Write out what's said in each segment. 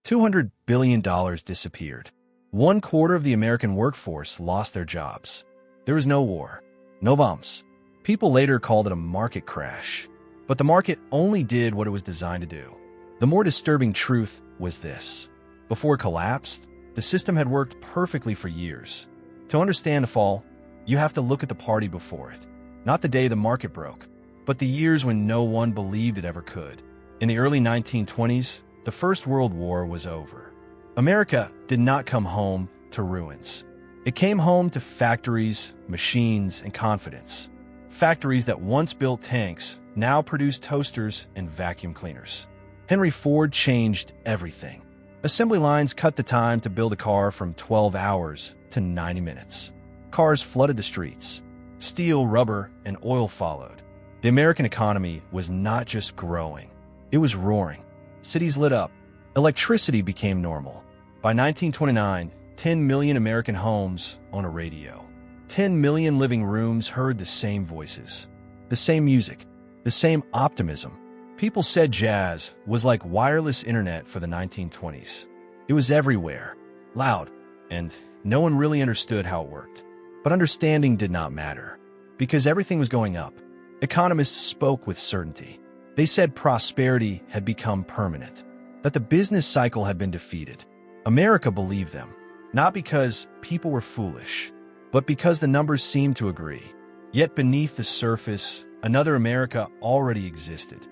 $200 billion disappeared. 1/4 of the American workforce lost their jobs. There was no war, no bombs. People later called it a market crash. But the market only did what it was designed to do. The more disturbing truth was this. Before it collapsed, the system had worked perfectly for years. To understand the fall, you have to look at the party before it. Not the day the market broke, but the years when no one believed it ever could. In the early 1920s, the First World War was over. America did not come home to ruins. It came home to factories, machines, and confidence. Factories that once built tanks now produce toasters and vacuum cleaners. Henry Ford changed everything. Assembly lines cut the time to build a car from 12 hours to 90 minutes. Cars flooded the streets. Steel, rubber, and oil followed. The American economy was not just growing. It was roaring. Cities lit up. Electricity became normal. By 1929, 10 million American homes own a radio. 10 million living rooms heard the same voices, the same music, the same optimism. People said jazz was like wireless internet for the 1920s. It was everywhere, loud, and no one really understood how it worked. But understanding did not matter, because everything was going up. Economists spoke with certainty. They said prosperity had become permanent, that the business cycle had been defeated. America believed them, not because people were foolish, but because the numbers seemed to agree. Yet beneath the surface, another America already existed.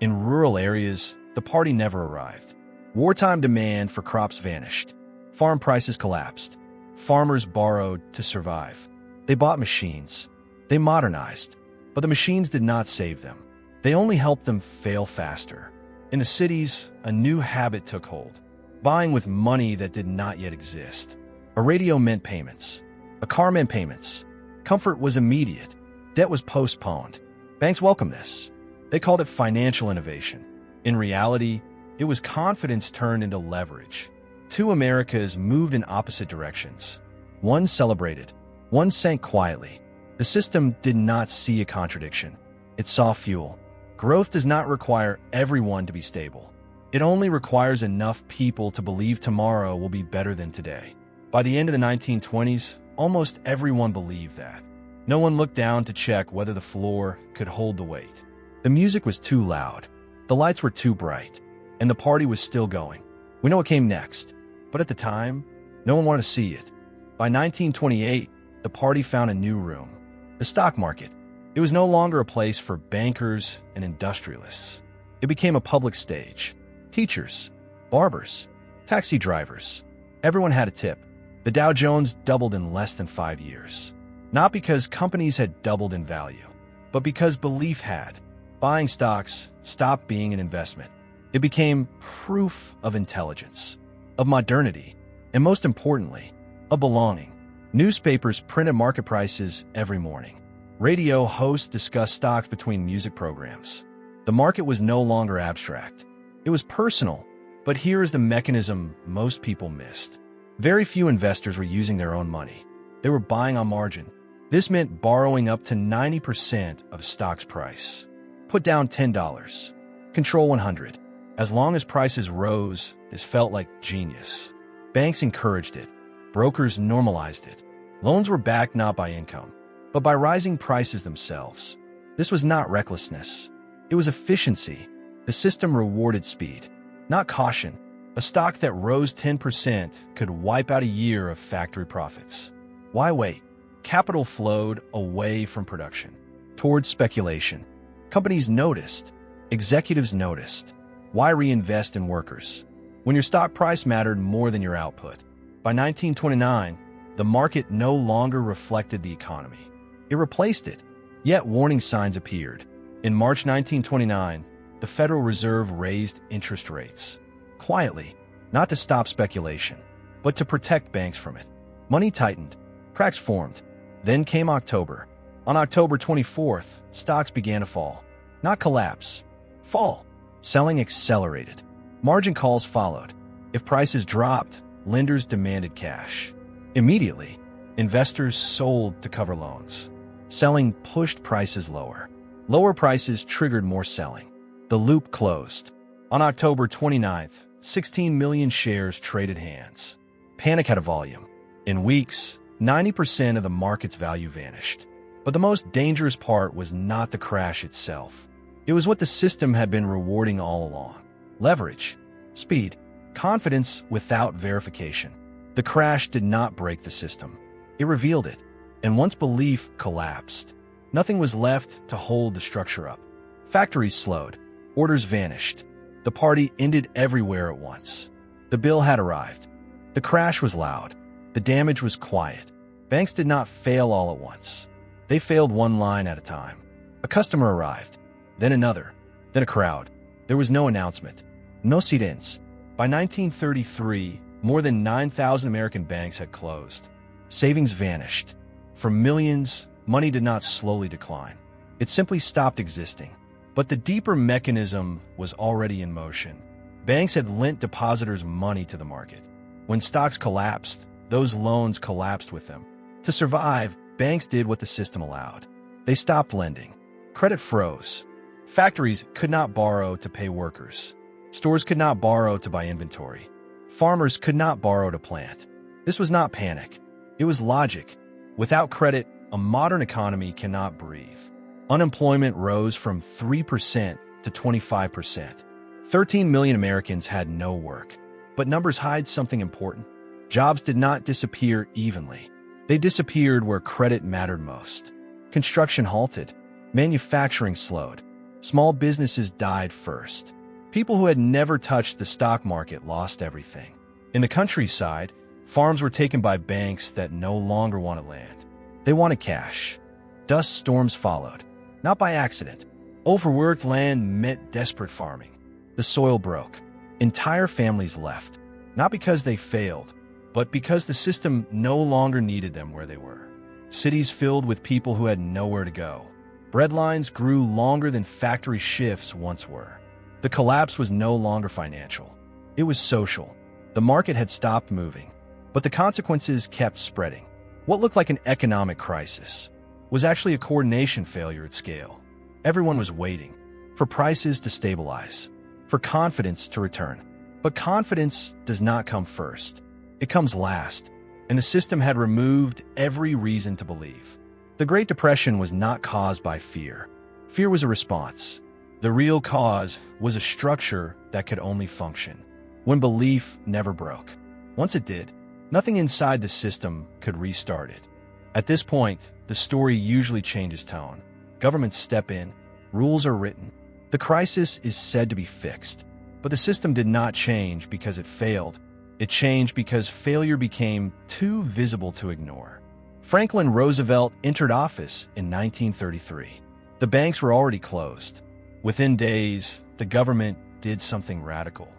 In rural areas, the party never arrived. Wartime demand for crops vanished. Farm prices collapsed. Farmers borrowed to survive. They bought machines. They modernized. But the machines did not save them. They only helped them fail faster. In the cities, a new habit took hold. Buying with money that did not yet exist. A radio meant payments. A car meant payments. Comfort was immediate. Debt was postponed. Banks welcomed this. They called it financial innovation. In reality, it was confidence turned into leverage. Two Americas moved in opposite directions. One celebrated. One sank quietly. The system did not see a contradiction. It saw fuel. Growth does not require everyone to be stable. It only requires enough people to believe tomorrow will be better than today. By the end of the 1920s, almost everyone believed that. No one looked down to check whether the floor could hold the weight. The music was too loud. The lights were too bright. And the party was still going. We know what came next. But at the time, no one wanted to see it. By 1928, the party found a new room. The stock market. It was no longer a place for bankers and industrialists. It became a public stage. Teachers, barbers, taxi drivers. Everyone had a tip. The Dow Jones doubled in less than 5 years. Not because companies had doubled in value, but because belief had. Buying stocks stopped being an investment. It became proof of intelligence, of modernity, and most importantly, of belonging. Newspapers printed market prices every morning. Radio hosts discussed stocks between music programs. The market was no longer abstract. It was personal, but here is the mechanism most people missed. Very few investors were using their own money. They were buying on margin. This meant borrowing up to 90% of a stock's price. Put down $10. Control 100. As long as prices rose, this felt like genius. Banks encouraged it. Brokers normalized it. Loans were backed not by income, but by rising prices themselves. This was not recklessness. It was efficiency. The system rewarded speed, not caution. A stock that rose 10% could wipe out a year of factory profits. Why wait? Capital flowed away from production, towards speculation. Companies noticed. Executives noticed. Why reinvest in workers when your stock price mattered more than your output? By 1929, the market no longer reflected the economy. It replaced it. Yet warning signs appeared. In March 1929, the Federal Reserve raised interest rates. Quietly, not to stop speculation, but to protect banks from it. Money tightened. Cracks formed. Then came October. On October 24th, stocks began to fall. Not collapse. Fall. Selling accelerated. Margin calls followed. If prices dropped, lenders demanded cash. Immediately, investors sold to cover loans. Selling pushed prices lower. Lower prices triggered more selling. The loop closed. On October 29th, 16 million shares traded hands. Panic had a volume. In weeks, 90% of the market's value vanished. But the most dangerous part was not the crash itself. It was what the system had been rewarding all along. Leverage, speed, confidence without verification. The crash did not break the system. It revealed it. And once belief collapsed, nothing was left to hold the structure up. Factories slowed. Orders vanished. The party ended everywhere at once. The bill had arrived. The crash was loud. The damage was quiet. Banks did not fail all at once. They failed one line at a time. A customer arrived, then another, then a crowd. There was no announcement, no sit-ins. By 1933, more than 9,000 American banks had closed. Savings vanished. For millions, money did not slowly decline. It simply stopped existing. But the deeper mechanism was already in motion. Banks had lent depositors money to the market. When stocks collapsed, those loans collapsed with them. To survive, banks did what the system allowed. They stopped lending. Credit froze. Factories could not borrow to pay workers. Stores could not borrow to buy inventory. Farmers could not borrow to plant. This was not panic. It was logic. Without credit, a modern economy cannot breathe. Unemployment rose from 3% to 25%. 13 million Americans had no work. But numbers hide something important. Jobs did not disappear evenly. They disappeared where credit mattered most. Construction halted. Manufacturing slowed. Small businesses died first. People who had never touched the stock market lost everything. In the countryside, farms were taken by banks that no longer wanted land. They wanted cash. Dust storms followed. Not by accident. Overworked land meant desperate farming. The soil broke. Entire families left. Not because they failed, but because the system no longer needed them where they were. Cities filled with people who had nowhere to go. Breadlines grew longer than factory shifts once were. The collapse was no longer financial. It was social. The market had stopped moving, but the consequences kept spreading. What looked like an economic crisis was actually a coordination failure at scale. Everyone was waiting for prices to stabilize, for confidence to return. But confidence does not come first. It comes last, and the system had removed every reason to believe. The Great Depression was not caused by fear. Fear was a response. The real cause was a structure that could only function when belief never broke. Once it did, nothing inside the system could restart it. At this point, the story usually changes tone. Governments step in, rules are written. The crisis is said to be fixed. But the system did not change because it failed. It changed because failure became too visible to ignore. Franklin Roosevelt entered office in 1933. The banks were already closed. Within days, the government did something radical.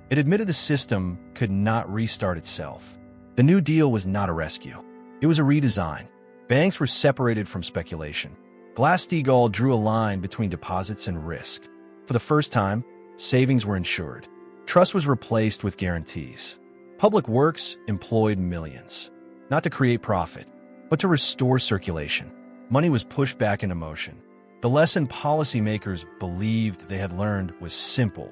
It admitted the system could not restart itself. The New Deal was not a rescue. It was a redesign. Banks were separated from speculation. Glass-Steagall drew a line between deposits and risk. For the first time, savings were insured. Trust was replaced with guarantees. Public works employed millions, not to create profit, but to restore circulation. Money was pushed back into motion. The lesson policymakers believed they had learned was simple.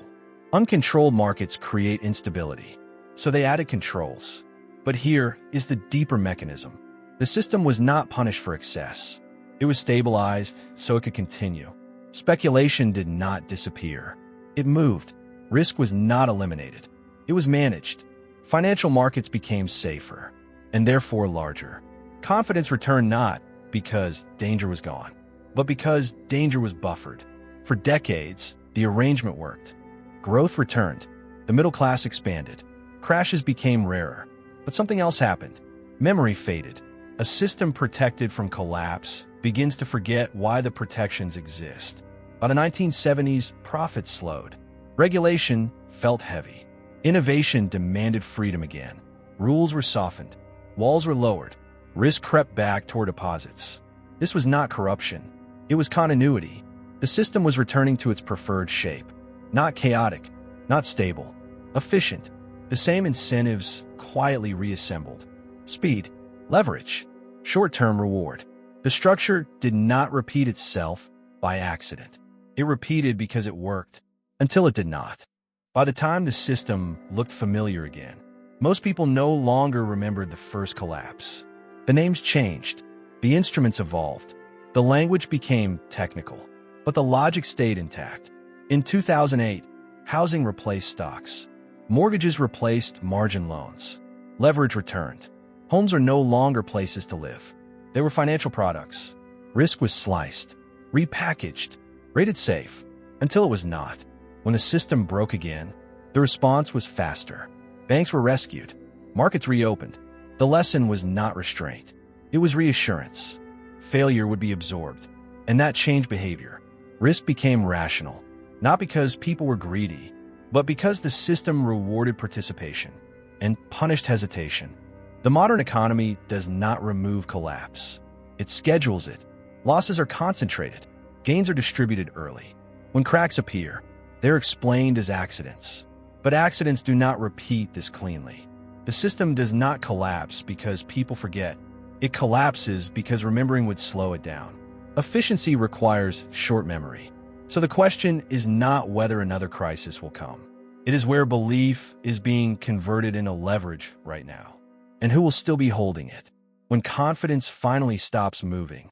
Uncontrolled markets create instability, so they added controls. But here is the deeper mechanism. The system was not punished for excess. It was stabilized so it could continue. Speculation did not disappear. It moved. Risk was not eliminated. It was managed. Financial markets became safer, and therefore larger. Confidence returned not because danger was gone, but because danger was buffered. For decades, the arrangement worked. Growth returned. The middle class expanded. Crashes became rarer. But something else happened. Memory faded. A system protected from collapse begins to forget why the protections exist. By the 1970s, profits slowed. Regulation felt heavy. Innovation demanded freedom again. Rules were softened. Walls were lowered. Risk crept back toward deposits. This was not corruption. It was continuity. The system was returning to its preferred shape. Not chaotic, not stable, efficient. The same incentives quietly reassembled. Speed, leverage, short-term reward. The structure did not repeat itself by accident. It repeated because it worked, until it did not. By the time the system looked familiar again, most people no longer remembered the first collapse. The names changed, the instruments evolved, the language became technical, but the logic stayed intact. In 2008, housing replaced stocks. Mortgages replaced margin loans. Leverage returned. Homes are no longer places to live. They were financial products. Risk was sliced, repackaged, rated safe, until it was not. When the system broke again, the response was faster. Banks were rescued. Markets reopened. The lesson was not restraint. It was reassurance. Failure would be absorbed, and that changed behavior. Risk became rational, not because people were greedy, but because the system rewarded participation and punished hesitation. The modern economy does not remove collapse. It schedules it. Losses are concentrated. Gains are distributed early. When cracks appear, they're explained as accidents. But accidents do not repeat this cleanly. The system does not collapse because people forget. It collapses because remembering would slow it down. Efficiency requires short memory. So the question is not whether another crisis will come. It is where belief is being converted into leverage right now, and who will still be holding it when confidence finally stops moving.